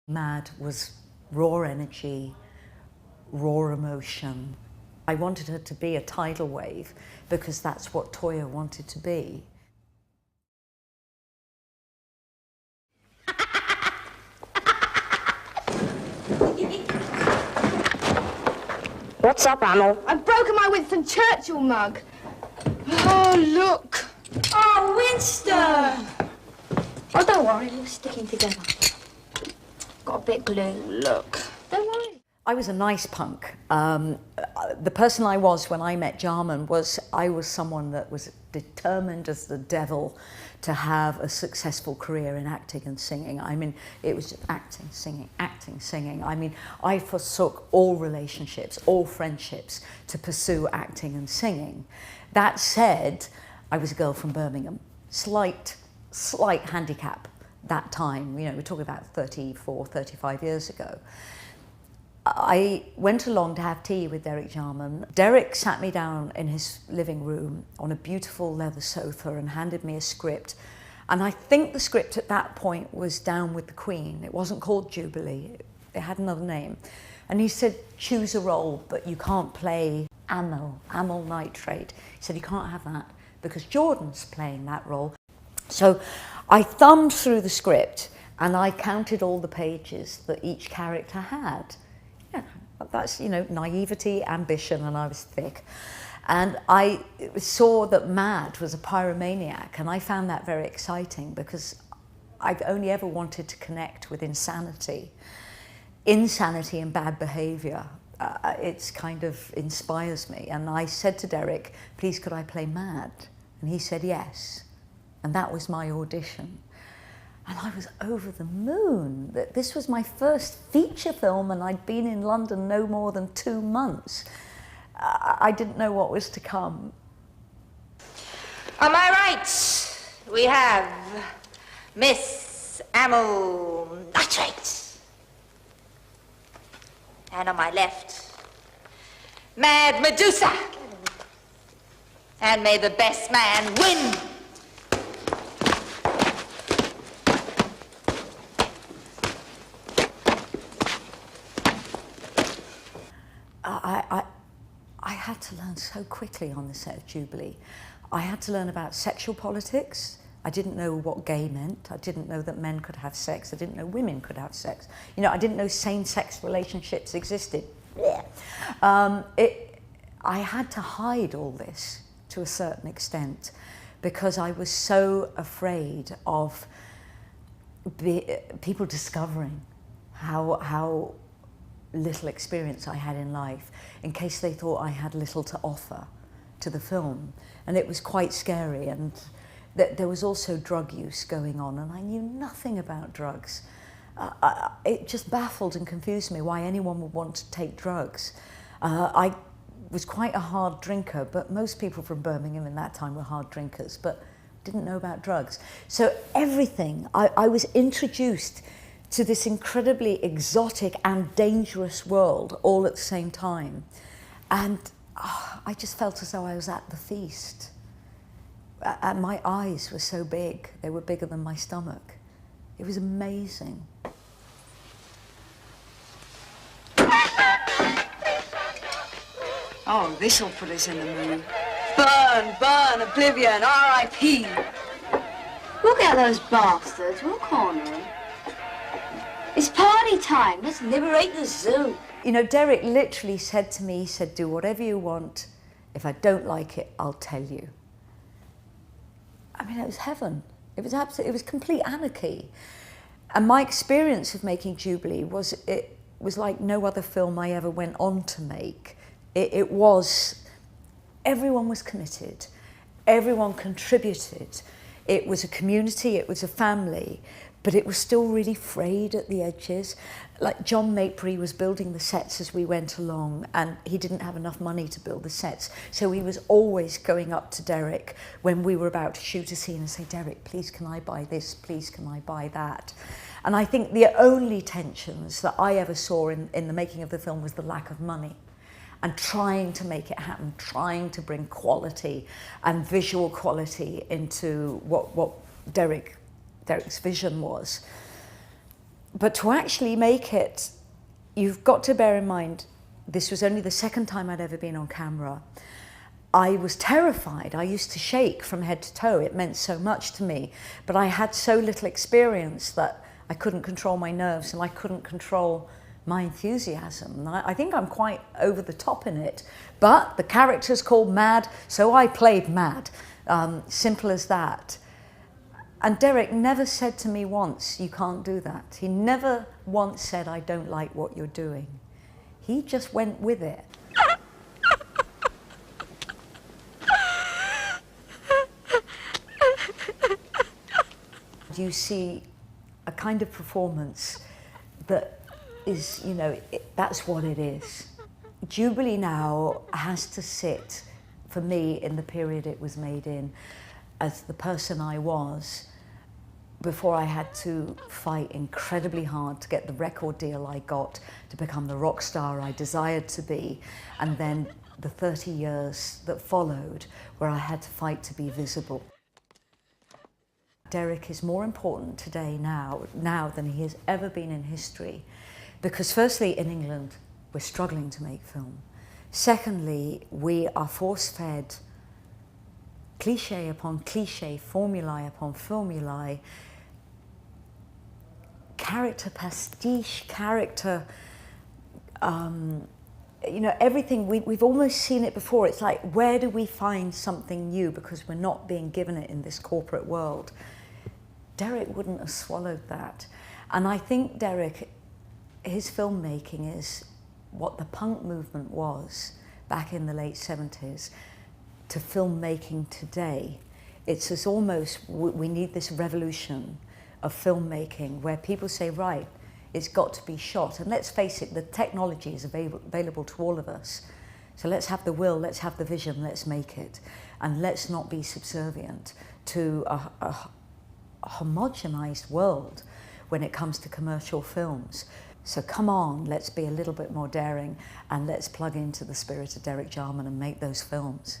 Mad was raw energy, raw emotion. I wanted her to be a tidal wave because that's what Toyah wanted to be. What's up, Amel? I've broken my Winston Churchill mug. Oh, look. Oh, Winston! Oh, don't worry, we're sticking together. Got a bit of glue. Look. Don't worry. I was a nice punk. The person I was when I met Jarman was, I was someone that was determined as the devil to have a successful career in acting and singing. I mean, it was just acting, singing. I mean, I forsook all relationships, all friendships to pursue acting and singing. That said, I was a girl from Birmingham. Slight handicap that time, you know, we're talking about 34, 35 years ago. I went along to have tea with Derek Jarman. Derek sat me down in his living room on a beautiful leather sofa and handed me a script. And I think the script at that point was Down with the Queen. It wasn't called Jubilee, it had another name. And he said, choose a role, but you can't play amyl nitrate. He said, you can't have that because Jordan's playing that role. So I thumbed through the script and I counted all the pages that each character had. Yeah, that's, you know, naivety, ambition, and I was thick. And I saw that Mad was a pyromaniac, and I found that very exciting because I've only ever wanted to connect with insanity. Insanity and bad behaviour, it's kind of inspires me. And I said to Derek, please could I play Mad? And he said yes. And that was my audition. And I was over the moon that this was my first feature film and I'd been in London no more than 2 months. I didn't know what was to come. On my right, we have Miss Amyl Nitrate. And on my left, Mad Medusa. And may the best man win. I had to learn so quickly on the set of Jubilee. I had to learn about sexual politics. I didn't know what gay meant. I didn't know that men could have sex. I didn't know women could have sex. You know, I didn't know same-sex relationships existed. I had to hide all this to a certain extent because I was so afraid of people discovering how little experience I had in life, in case they thought I had little to offer to the film. And it was quite scary, and there was also drug use going on, and I knew nothing about drugs. It just baffled and confused me why anyone would want to take drugs. I was quite a hard drinker, but most people from Birmingham in that time were hard drinkers, but didn't know about drugs. So everything, I was introduced to this incredibly exotic and dangerous world all at the same time. And I just felt as though I was at the feast. And my eyes were so big, they were bigger than my stomach. It was amazing. Oh, this'll put us in the mood. Burn, burn, oblivion, R.I.P. Look at those bastards. We'll corner them. It's party time. Let's liberate the zoo. You know, Derek literally said to me, he said, do whatever you want. If I don't like it, I'll tell you. I mean, it was heaven. It was complete anarchy. And my experience of making Jubilee was, it was like no other film I ever went on to make. It was, everyone was committed. Everyone contributed. It was a community, it was a family, but it was still really frayed at the edges. Like John Maprery was building the sets as we went along, and he didn't have enough money to build the sets. So he was always going up to Derek when we were about to shoot a scene and say, Derek, please can I buy this? Please can I buy that? And I think the only tensions that I ever saw in the making of the film was the lack of money. And trying to make it happen, trying to bring quality and visual quality into what Derek's vision was. But to actually make it, you've got to bear in mind, this was only the second time I'd ever been on camera. I was terrified. I used to shake from head to toe. It meant so much to me. But I had so little experience that I couldn't control my nerves and I couldn't control my enthusiasm. And I think I'm quite over the top in it. But the character's called Mad, so I played Mad. Simple as that. And Derek never said to me once, you can't do that. He never once said, I don't like what you're doing. He just went with it. You see a kind of performance that is, you know, that's what it is. Jubilee now has to sit, for me, in the period it was made in, as the person I was before I had to fight incredibly hard to get the record deal I got, to become the rock star I desired to be, and then the 30 years that followed where I had to fight to be visible. Derek is more important today now than he has ever been in history, because firstly, in England, we're struggling to make film. Secondly, we are force-fed cliche upon cliche, formulae upon formulae, character pastiche, character, you know, everything, we've almost seen it before. It's like, where do we find something new because we're not being given it in this corporate world? Derek wouldn't have swallowed that. And I think Derek, his filmmaking is what the punk movement was back in the late 70s to filmmaking today. It's as almost, we need this revolution of filmmaking where people say, right, it's got to be shot. And let's face it, the technology is available to all of us. So let's have the will, let's have the vision, let's make it. And let's not be subservient to a homogenized world when it comes to commercial films. So come on, let's be a little bit more daring and let's plug into the spirit of Derek Jarman and make those films.